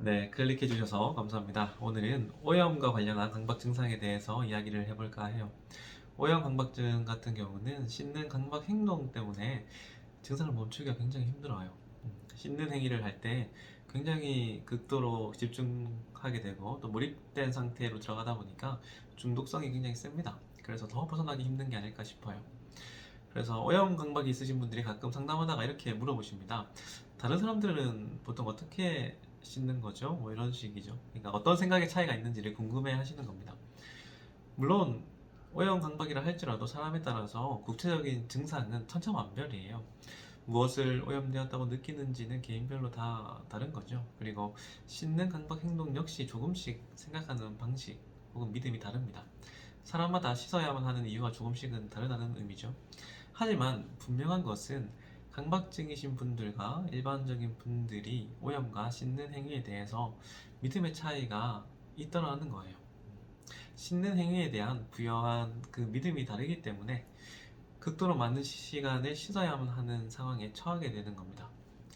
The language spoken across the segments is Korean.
네, 클릭해 주셔서 감사합니다. 오늘은 오염과 관련한 강박 증상에 대해서 이야기를 해볼까 해요. 오염 강박증 같은 경우는 씻는 강박 행동 때문에 증상을 멈추기가 굉장히 힘들어요. 씻는 행위를 할 때 굉장히 극도로 집중하게 되고 또 몰입된 상태로 들어가다 보니까 중독성이 굉장히 셉니다. 그래서 더 벗어나기 힘든 게 아닐까 싶어요. 그래서 오염 강박이 있으신 분들이 가끔 상담하다가 이렇게 물어보십니다. 다른 사람들은 보통 어떻게 씻는 거죠? 뭐 이런 식이죠. 그러니까 어떤 생각의 차이가 있는지를 궁금해 하시는 겁니다. 물론 오염 강박이라 할지라도 사람에 따라서 구체적인 증상은 천차만별이에요. 무엇을 오염되었다고 느끼는지는 개인별로 다 다른 거죠. 그리고 씻는 강박 행동 역시 조금씩 생각하는 방식 혹은 믿음이 다릅니다. 사람마다 씻어야만 하는 이유가 조금씩은 다르다는 의미죠. 하지만 분명한 것은 강박증이신 분들과 일반적인 분들이 오염과 씻는 행위에 대해서 믿음의 차이가 있더라는 거예요. 씻는 행위에 대한 부여한 그 믿음이 다르기 때문에 극도로 많은 시간을 씻어야만 하는 상황에 처하게 되는 겁니다.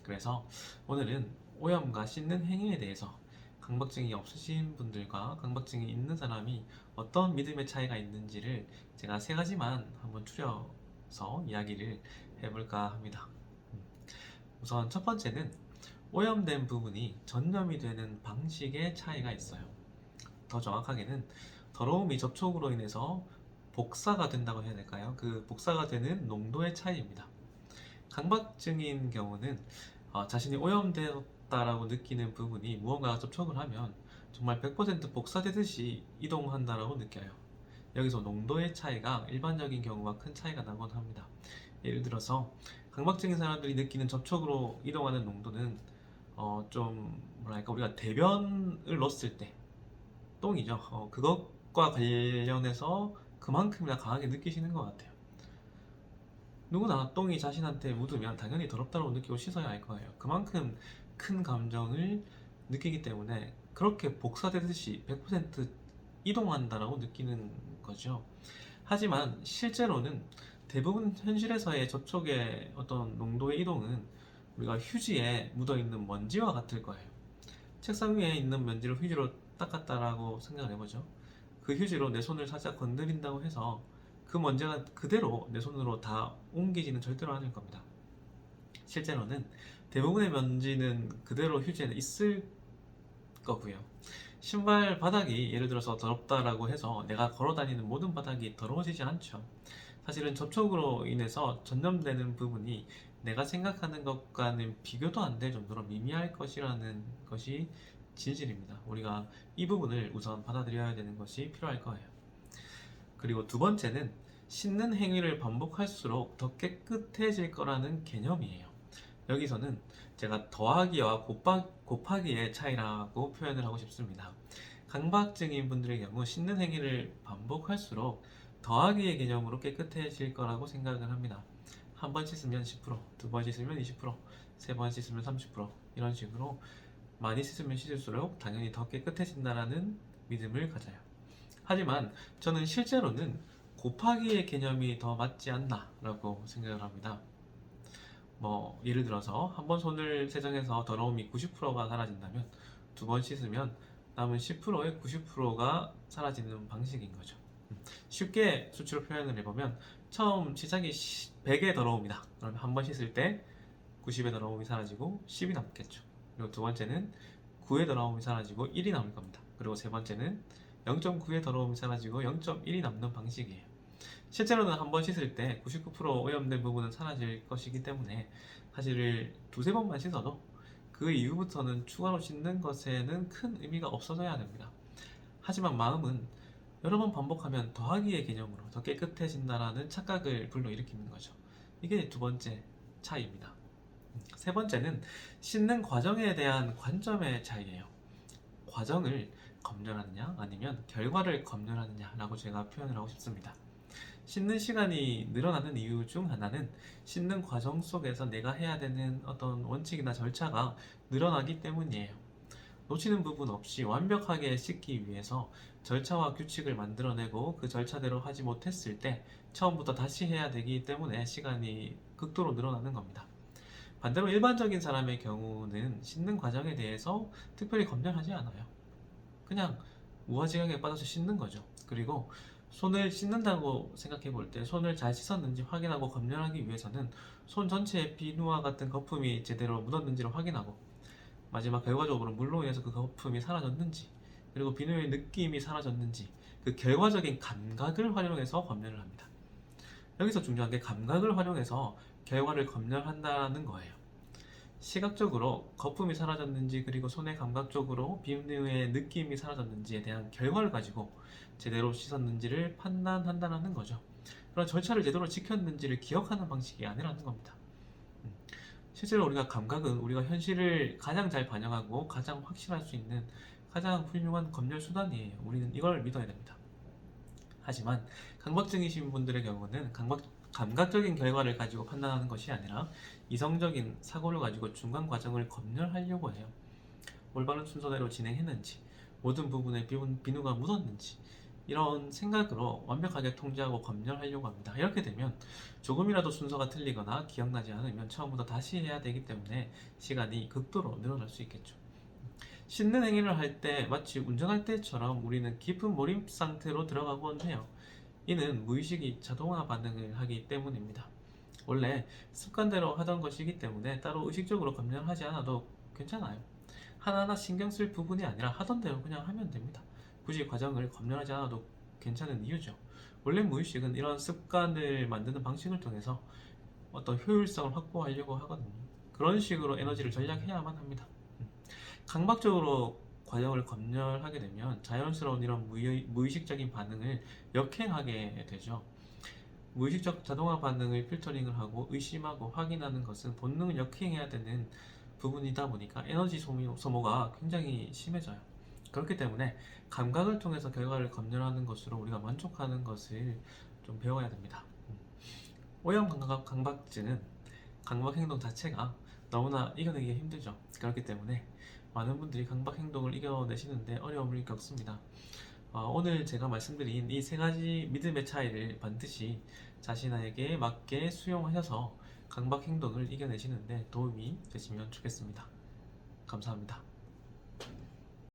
그래서 오늘은 오염과 씻는 행위에 대해서 강박증이 없으신 분들과 강박증이 있는 사람이 어떤 믿음의 차이가 있는지를 제가 세 가지만 한번 추려서 이야기를 해볼까 합니다. 우선 첫 번째는 오염된 부분이 전염이 되는 방식의 차이가 있어요. 더 정확하게는 더러움이 접촉으로 인해서 복사가 된다고 해야 될까요? 그 복사가 되는 농도의 차이입니다. 강박증인 경우는 자신이 오염되었다라고 느끼는 부분이 무언가가 접촉을 하면 정말 100% 복사되듯이 이동한다라고 느껴요. 여기서 농도의 차이가 일반적인 경우와 큰 차이가 나곤 합니다. 예를 들어서 강박증인 사람들이 느끼는 접촉으로 이동하는 농도는 좀 뭐랄까 우리가 대변을 넣었을 때 똥이죠. 그것과 관련해서 그만큼이나 강하게 느끼시는 것 같아요. 누구나 똥이 자신한테 묻으면 당연히 더럽다고 느끼고 씻어야 할 거예요. 그만큼 큰 감정을 느끼기 때문에 그렇게 복사되듯이 100% 이동한다라고 느끼는 거죠. 하지만 실제로는 대부분 현실에서의 접촉의 어떤 농도의 이동은 우리가 휴지에 묻어있는 먼지와 같을 거예요. 책상 위에 있는 먼지를 휴지로 닦았다라고 생각을 해보죠. 그 휴지로 내 손을 살짝 건드린다고 해서 그 먼지가 그대로 내 손으로 다 옮기지는 절대로 않을 겁니다. 실제로는 대부분의 먼지는 그대로 휴지에 있을 거고요. 신발 바닥이 예를 들어서 더럽다라고 해서 내가 걸어 다니는 모든 바닥이 더러워지지 않죠. 사실은 접촉으로 인해서 전염되는 부분이 내가 생각하는 것과는 비교도 안 될 정도로 미미할 것이라는 것이 진실입니다. 우리가 이 부분을 우선 받아들여야 되는 것이 필요할 거예요. 그리고 두 번째는 씻는 행위를 반복할수록 더 깨끗해질 거라는 개념이에요. 여기서는 제가 더하기와 곱하기의 차이라고 표현을 하고 싶습니다. 강박증인 분들의 경우 씻는 행위를 반복할수록 더하기의 개념으로 깨끗해질 거라고 생각을 합니다. 한 번 씻으면 10%, 두 번 씻으면 20%, 세 번 씻으면 30% 이런 식으로 많이 씻으면 씻을수록 당연히 더 깨끗해진다라는 믿음을 가져요. 하지만 저는 실제로는 곱하기의 개념이 더 맞지 않나라고 생각을 합니다. 뭐 예를 들어서 한 번 손을 세정해서 더러움이 90%가 사라진다면 두 번 씻으면 남은 10%의 90%가 사라지는 방식인 거죠. 쉽게 수치로 표현을 해보면 처음 시작이 100의 더러움이다. 그러면 한 번 씻을 때 90의 더러움이 사라지고 10이 남겠죠. 그리고 두 번째는 9의 더러움이 사라지고 1이 남을 겁니다. 그리고 세 번째는 0.9의 더러움이 사라지고 0.1이 남는 방식이에요. 실제로는 한 번 씻을 때 99% 오염된 부분은 사라질 것이기 때문에 사실 두세 번만 씻어도 그 이후부터는 추가로 씻는 것에는 큰 의미가 없어져야 됩니다. 하지만 마음은 여러 번 반복하면 더하기의 개념으로 더 깨끗해진다라는 착각을 불러일으키는 거죠. 이게 두 번째 차이입니다. 세 번째는 씻는 과정에 대한 관점의 차이예요. 과정을 검열하느냐 아니면 결과를 검열하느냐라고 제가 표현을 하고 싶습니다. 씻는 시간이 늘어나는 이유 중 하나는 씻는 과정 속에서 내가 해야 되는 어떤 원칙이나 절차가 늘어나기 때문이에요. 놓치는 부분 없이 완벽하게 씻기 위해서 절차와 규칙을 만들어내고 그 절차대로 하지 못했을 때 처음부터 다시 해야 되기 때문에 시간이 극도로 늘어나는 겁니다. 반대로 일반적인 사람의 경우는 씻는 과정에 대해서 특별히 검열하지 않아요. 그냥 무아지경에 빠져서 씻는 거죠. 그리고 손을 씻는다고 생각해 볼 때 손을 잘 씻었는지 확인하고 검열하기 위해서는 손 전체에 비누와 같은 거품이 제대로 묻었는지를 확인하고, 마지막 결과적으로 물로 인해서 그 거품이 사라졌는지, 그리고 비누의 느낌이 사라졌는지, 그 결과적인 감각을 활용해서 검열을 합니다. 여기서 중요한 게 감각을 활용해서 결과를 검열한다는 거예요. 시각적으로 거품이 사라졌는지, 그리고 손의 감각적으로 비누의 느낌이 사라졌는지에 대한 결과를 가지고 제대로 씻었는지를 판단한다는 거죠. 그런 절차를 제대로 지켰는지를 기억하는 방식이 아니라는 겁니다. 실제로 우리가 감각은 우리가 현실을 가장 잘 반영하고 가장 확실할 수 있는 가장 훌륭한 검열 수단이에요. 우리는 이걸 믿어야 됩니다. 하지만 강박증이신 분들의 경우는 감각적인 결과를 가지고 판단하는 것이 아니라 이성적인 사고를 가지고 중간 과정을 검열하려고 해요. 올바른 순서대로 진행했는지, 모든 부분에 비누가 묻었는지, 이런 생각으로 완벽하게 통제하고 검열하려고 합니다. 이렇게 되면 조금이라도 순서가 틀리거나 기억나지 않으면 처음부터 다시 해야 되기 때문에 시간이 극도로 늘어날 수 있겠죠. 씻는 행위를 할 때 마치 운전할 때처럼 우리는 깊은 몰입 상태로 들어가곤 해요. 이는 무의식이 자동화 반응을 하기 때문입니다. 원래 습관대로 하던 것이기 때문에 따로 의식적으로 검열하지 않아도 괜찮아요. 하나하나 신경 쓸 부분이 아니라 하던 대로 그냥 하면 됩니다. 굳이 과정을 검열하지 않아도 괜찮은 이유죠. 원래 무의식은 이런 습관을 만드는 방식을 통해서 어떤 효율성을 확보하려고 하거든요. 그런 식으로 에너지를 절약해야만 합니다. 강박적으로 과정을 검열하게 되면 자연스러운 이런 무의식적인 반응을 역행하게 되죠. 무의식적 자동화 반응을 필터링을 하고 의심하고 확인하는 것은 본능을 역행해야 되는 부분이다 보니까 에너지 소모가 굉장히 심해져요. 그렇기 때문에 감각을 통해서 결과를 검열하는 것으로 우리가 만족하는 것을 좀 배워야 됩니다. 오염 강박증은 강박 행동 자체가 너무나 이겨내기 힘들죠. 그렇기 때문에 많은 분들이 강박 행동을 이겨내시는데 어려움을 겪습니다. 오늘 제가 말씀드린 이 세 가지 믿음의 차이를 반드시 자신에게 맞게 수용하셔서 강박 행동을 이겨내시는데 도움이 되시면 좋겠습니다. 감사합니다.